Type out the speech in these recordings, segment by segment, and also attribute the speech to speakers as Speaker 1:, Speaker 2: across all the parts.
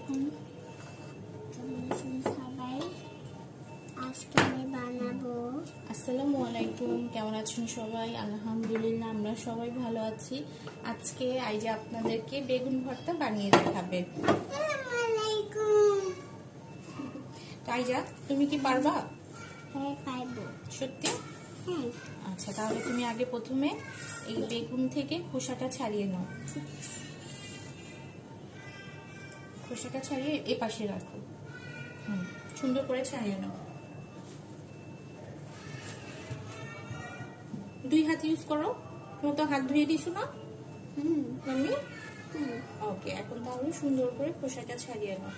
Speaker 1: আলাইকুম। সবাই আজকে আমি বানাবো।
Speaker 2: আসসালামু আলাইকুম, কেমন আছেন সবাই? আলহামদুলিল্লাহ, আমরা সবাই ভালো আছি। আজকে আইজা আপনাদেরকে বেগুন ভর্তা বানিয়ে দেখাবে।
Speaker 1: আসসালামু আলাইকুম।
Speaker 2: আইজা, তুমি কি পারবা?
Speaker 1: হ্যাঁ, পারবো।
Speaker 2: সত্যি?
Speaker 1: হ্যাঁ।
Speaker 2: আচ্ছা, তাহলে তুমি আগে প্রথমে এই বেগুন থেকে খোসাটা ছাড়িয়ে নাও। খোসাটা ছাড়িয়ে এ পাশে রাখো। সুন্দর করে ছাড়িয়ে নাও। 2 হাত ইউজ করো। তুমি তো হাত ধুয়ে দিছো না মাম্মি? ওকে, এখন তাহলে সুন্দর করে খোসাটা ছাড়িয়ে নাও।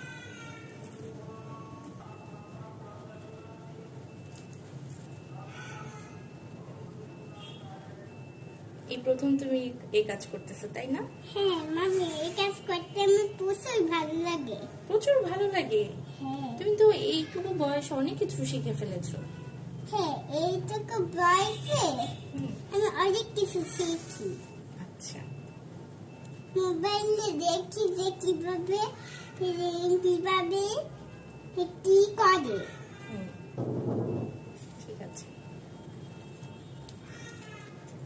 Speaker 2: এই প্রথম তুমি এই কাজ করতেছো, তাই না?
Speaker 1: হ্যাঁ মামি, এই কাজ করতে আমার প্রচুর ভালো লাগে।
Speaker 2: প্রচুর ভালো লাগে?
Speaker 1: হ্যাঁ।
Speaker 2: তুমি তো এইটুকু বয়সে অনেক কিছু শিখে ফেলেছো।
Speaker 1: হ্যাঁ, এইটুকু বয়সে আমি অনেক কিছু শিখি।
Speaker 2: আচ্ছা,
Speaker 1: মোবাইলে দেখি যে কিভাবে কি করে।
Speaker 2: ঠিক আছে।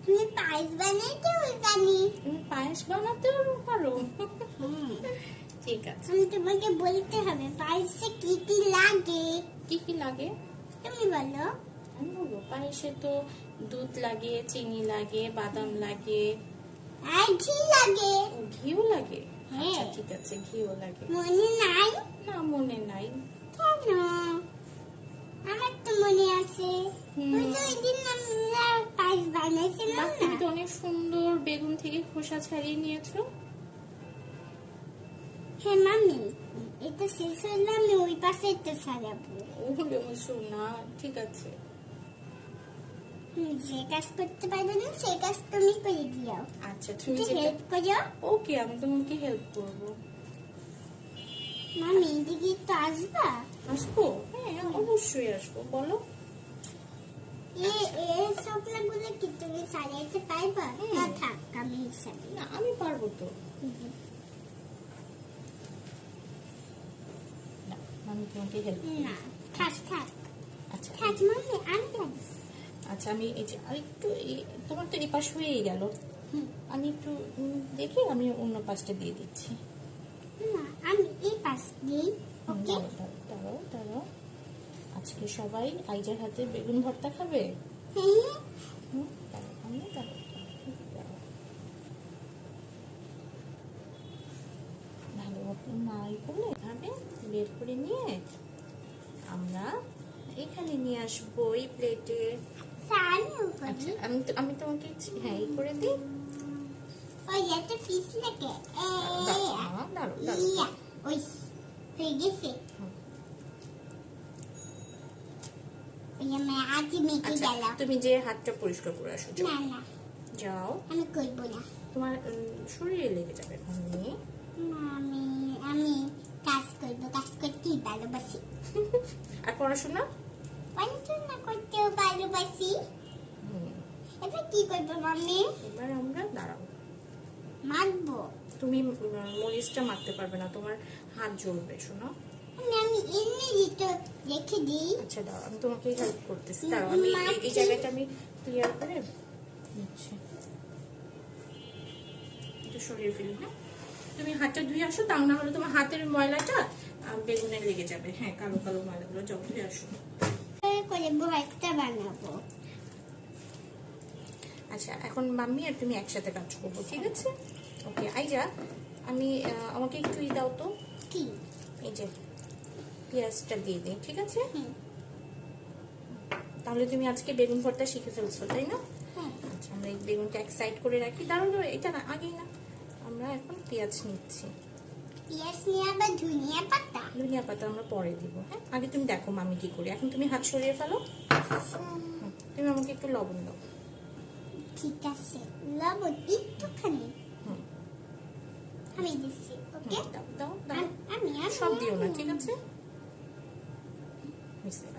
Speaker 1: তুমি পায়েস বানাইতেও জানি।
Speaker 2: তুমি পায়েস বানাতেও পারো? ঠিক আছে।
Speaker 1: আমি তোমাকে বলতে হবে পায়েসে কি কি লাগে।
Speaker 2: কি কি লাগে
Speaker 1: তুমি বলো।
Speaker 2: আমি বলবো, পায়েসে তো দুধ লাগে, চিনি লাগে, বাদাম লাগে,
Speaker 1: আর ঘি লাগে।
Speaker 2: ও ঘিও লাগে?
Speaker 1: হ্যাঁ।
Speaker 2: আচ্ছা ঠিক আছে, ঘিও লাগে।
Speaker 1: মনে নাই?
Speaker 2: না, মনে নাই।
Speaker 1: কেন? আমার তো মনে আছে। ওই তো ওই দিন আমরা পায়েস বানাইছিলাম
Speaker 2: বাহ,
Speaker 1: না।
Speaker 2: তুমি তো অনেক সুন্দর বেগুন থেকে খোসা ছাড়িয়ে নিয়েছো।
Speaker 1: হ্যাঁ মামি, এটা শেষ হলে আমি ওই পাশে একটু সাজাবো।
Speaker 2: ওগুলো না, ঠিক আছে।
Speaker 1: যে কাজ করতে পারবে না সেই কাজ তুমি করে দিও।
Speaker 2: আচ্ছা, তুমি
Speaker 1: তুমি হেল্প করো।
Speaker 2: ওকে, আমি তোমাকে হেল্প করব।
Speaker 1: মামি, এদিকে তো আসবা?
Speaker 2: আসবো? হ্যাঁ, অবশ্যই আসবো। বলো।
Speaker 1: এই সবগুলো কি তুমি সাজাইতে পারবা? না থাক, আমি সাজাই।
Speaker 2: না, আমি পারবো তো। না, আমি তোমাকে হেল্প করব।
Speaker 1: না থাক থাক
Speaker 2: আচ্ছা
Speaker 1: থাক মামি, আমি জানি।
Speaker 2: আচ্ছা, আমি এই যে আরেকটু তোমার তো এই পাশ হয়েই গেল। আমি একটু দেখি, আমি অন্য পাশটা দিয়ে দিচ্ছি।
Speaker 1: না, আমি এই পাশ দিই। ওকে।
Speaker 2: দাঁড়াও দাঁড়াও, আজকে সবাই আইজার হাতে বেগুন ভর্তা খাবে।
Speaker 1: হ্যাঁ।
Speaker 2: দাঁড়াও, দাঁড়াও। ভালো মতো নাই করলে এভাবে বের করে নিয়ে আমরা এখানে নিয়ে আসবো এই প্লেটে। আচ্ছা, আমি তোমাকে হ্যাঁ এই করে দিই।
Speaker 1: ওই একটা পিস লাগে।
Speaker 2: দাঁড়াও।
Speaker 1: ওই হয়ে গেছে। ওই আমি আজই মেখে
Speaker 2: আচ্ছা,
Speaker 1: গেলাম।
Speaker 2: তুমি যে হাতটা পরিষ্কার করে আসো।
Speaker 1: না না,
Speaker 2: যাও।
Speaker 1: আমি করবো না।
Speaker 2: তোমার শরীরে লেগে যাবে।
Speaker 1: আমি কাজ করবো, কাজ করতেই ভালোবাসি।
Speaker 2: আর পড়াশোনা?
Speaker 1: পড়াশোনা করতেও ভালোবাসি। এবার কি করবো মাম্মি?
Speaker 2: এবার আমরা দাঁড়াও,
Speaker 1: মাখবো।
Speaker 2: তুমি মরিচটা মাখতে পারবে না, তোমার হাত জ্বলবে। শোনো,
Speaker 1: আমি এমনি তো রেখে দিই।
Speaker 2: আচ্ছা দাঁড়াও, আমি তোমাকে হেল্প করতেছি। দাঁড়াও, আমি এই জায়গাটা আমি ক্লিয়ার করে নিচ্ছি। একটু সরিয়ে ফেলি। হ্যাঁ, তুমি হাতটা ধুয়ে আসো, তাও না হলে তোমার হাতের ময়লাটা বেগুনে লেগে যাবে। হ্যাঁ, কালো কালো ময়লাগুলো যাও, ধুয়ে আসো।
Speaker 1: করে ভর্তা বানাবো।
Speaker 2: আচ্ছা, এখন মাম্মি আর তুমি একসাথে কাজ করবো, ঠিক আছে? ওকে, আইজা, আমি আমাকে একটু দাও তো।
Speaker 1: কি?
Speaker 2: এই যে পেঁয়াজটা দিয়ে দিই, ঠিক আছে? তাহলে তুমি আজকে বেগুন ভর্তা শিখে ফেলছো, তাই না? আচ্ছা, আমরা এই বেগুনটা এক সাইড করে রাখি। দাঁড়াও, এটা না, আগেই না, আমরা এখন পেঁয়াজ নিচ্ছি।
Speaker 1: পেঁয়াজ নিয়ে আবার ধনিয়া পাতা।
Speaker 2: ধনিয়া পাতা আমরা পরে দিব। হ্যাঁ, আগে তুমি দেখো মামি কি করি। এখন তুমি হাত সরিয়ে ফেলো। তুমি আমাকে একটু লবণ দাও।
Speaker 1: ঠিক আছে, লবণ একটুখানি আমি দিচ্ছি। ওকে,
Speaker 2: দাও।
Speaker 1: আমি
Speaker 2: সব দিও না, ঠিক আছে?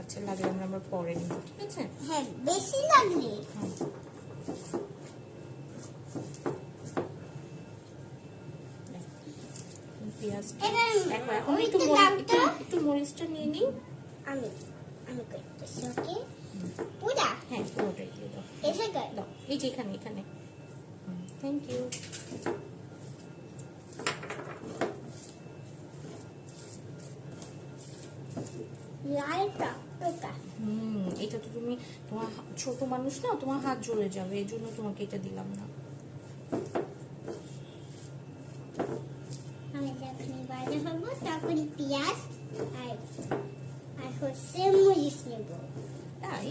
Speaker 2: আচ্ছা, লাগলে আমরা পরে নিব, ঠিক আছে?
Speaker 1: হ্যাঁ, বেশি লাগলে।
Speaker 2: পেঁয়াজটা।
Speaker 1: এবার
Speaker 2: দেখো এখন
Speaker 1: ওইটা দাও তো।
Speaker 2: একটু মরিচটা নিয়ে নিই।
Speaker 1: আমি আমি করতেছি, ওকে? পুরা
Speaker 2: হ্যাঁ, পুরোটাই দিয়ে দাও।
Speaker 1: এসে গেল।
Speaker 2: দাও, এই যে এখানে এখানে। Thank you.
Speaker 1: লাল টকটকা।
Speaker 2: এটা তো তুমি তোমার ছোট মানুষ না, তোমার হাত জ্বলে যাবে, এই জন্য তোমাকে এটা দিলাম না।
Speaker 1: আমি যখন বাজা হবো তখন পেঁয়াজ আর আর হচ্ছে মরিচ নেব।
Speaker 2: তাই?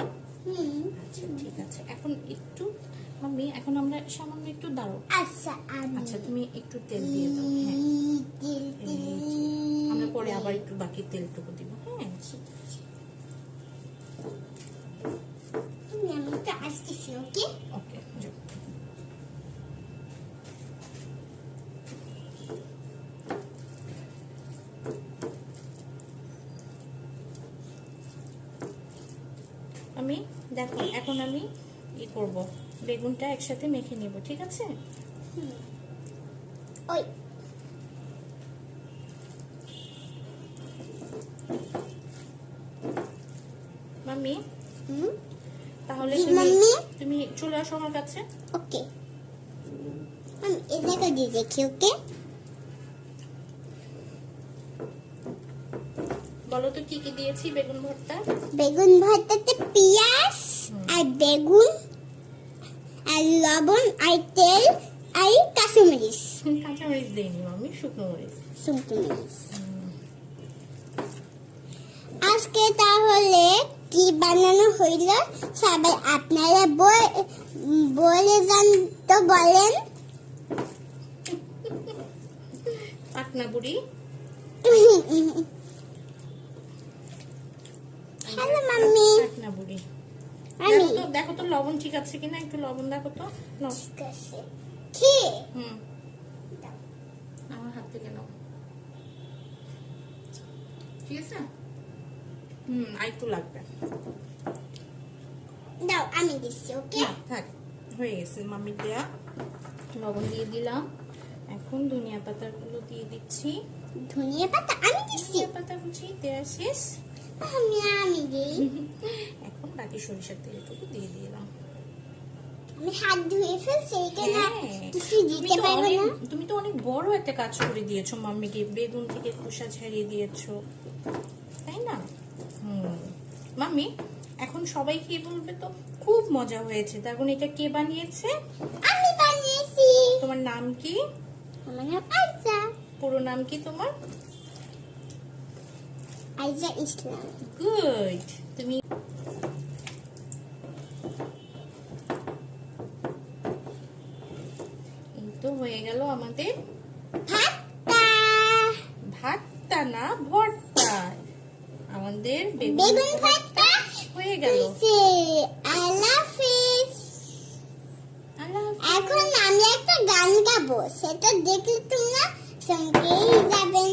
Speaker 2: আচ্ছা ঠিক আছে। এখন একটু মাম্মি, এখন আমরা সামান্য একটু দাঁড়ো।
Speaker 1: আচ্ছা
Speaker 2: আচ্ছা তুমি একটু তেল দিয়ে দাও। হ্যাঁ,
Speaker 1: তেল
Speaker 2: এই যে। আমরা পরে আবার একটু বাকি তেলটুকু দিব। হ্যাঁ,
Speaker 1: তুমি আমি তো আসতেছি, ওকে?
Speaker 2: ওকে। আমি দেখো এখন আমি করব, বেগুনটা একসাথে মেখে নিব, ঠিক আছে?
Speaker 1: ওই
Speaker 2: মাম্মি তাহলে
Speaker 1: জি, মাম্মি?
Speaker 2: তুমি চলে আসো আমার কাছে।
Speaker 1: ওকে, আমি এই জায়গা দিয়ে দেখি, ওকে?
Speaker 2: বলো তো কি কি দিয়েছি বেগুন ভর্তা?
Speaker 1: বেগুন ভর্তাতে পেঁয়াজ আর বেগুন আর লবণ আর তেল আর কাঁচামরিচ।
Speaker 2: কাঁচামরিচ দেইনি মাম্মি, শুকনো মরিচ।
Speaker 1: শুকনো মরিচ। আজকে তাহলে কি বানানো হইল সবাই আপনারা বলে যান তো, বলেন।
Speaker 2: পাকনা বুড়ি।
Speaker 1: Hello mummy.
Speaker 2: পাকনা বুড়ি।
Speaker 1: আমি
Speaker 2: দেখো তো লবণ ঠিক আছে কিনা, একটু লবণ দেখো তো। নাও।
Speaker 1: ঠিক আছে। কি?
Speaker 2: আমার হাত থেকে নাও। ঠিক আছে? আর একটু লাগবে।
Speaker 1: দাও, আমি দিচ্ছি, ওকে?
Speaker 2: না, থাক, হয়ে গেছে মাম্মি দেয়া। লবণ দিয়ে দিলাম। এখন ধনিয়া পাতাগুলো দিয়ে দিচ্ছি।
Speaker 1: ধনিয়া পাতা আমি দিচ্ছি।
Speaker 2: ধনিয়া পাতা কুচি দেয়া শেষ।
Speaker 1: আমি দিই।
Speaker 2: এখন বাকি সরিষার তেলটুকু দিয়ে দিলাম।
Speaker 1: আমি হাত ধুয়ে ফেলছি, এখানে
Speaker 2: হ্যাঁ।
Speaker 1: কিছু দিতে পারবো না।
Speaker 2: তুমি তো অনেক বড় একটা কাজ করে দিয়েছো মাম্মিকে, বেগুন থেকে খোসা ছাড়িয়ে দিয়েছো, তাই না? মাম্মি এখন সবাই খেয়ে বলবে তো খুব মজা হয়েছে। তখন এটা কে বানিয়েছে?
Speaker 1: আমি বানিয়েছি।
Speaker 2: তোমার নাম কি?
Speaker 1: আমার নাম আইজা।
Speaker 2: পুরো নাম কি তোমার?
Speaker 1: আইজা ইসলাম।
Speaker 2: গুড। তুমি এই তো হয়ে গেল আমাদের
Speaker 1: ভাতটা।
Speaker 2: ভাতটা না, ভর্তা। আমাদের
Speaker 1: বেগুন ভর্তা
Speaker 2: হয়ে গেল।
Speaker 1: আল্লাহ হাফেজ।
Speaker 2: আল্লাহ হাফেজ।
Speaker 1: এখন আমি একটা গান গাবো, সেটা দেখলে তোমরা সঙ্গেই যাবেন।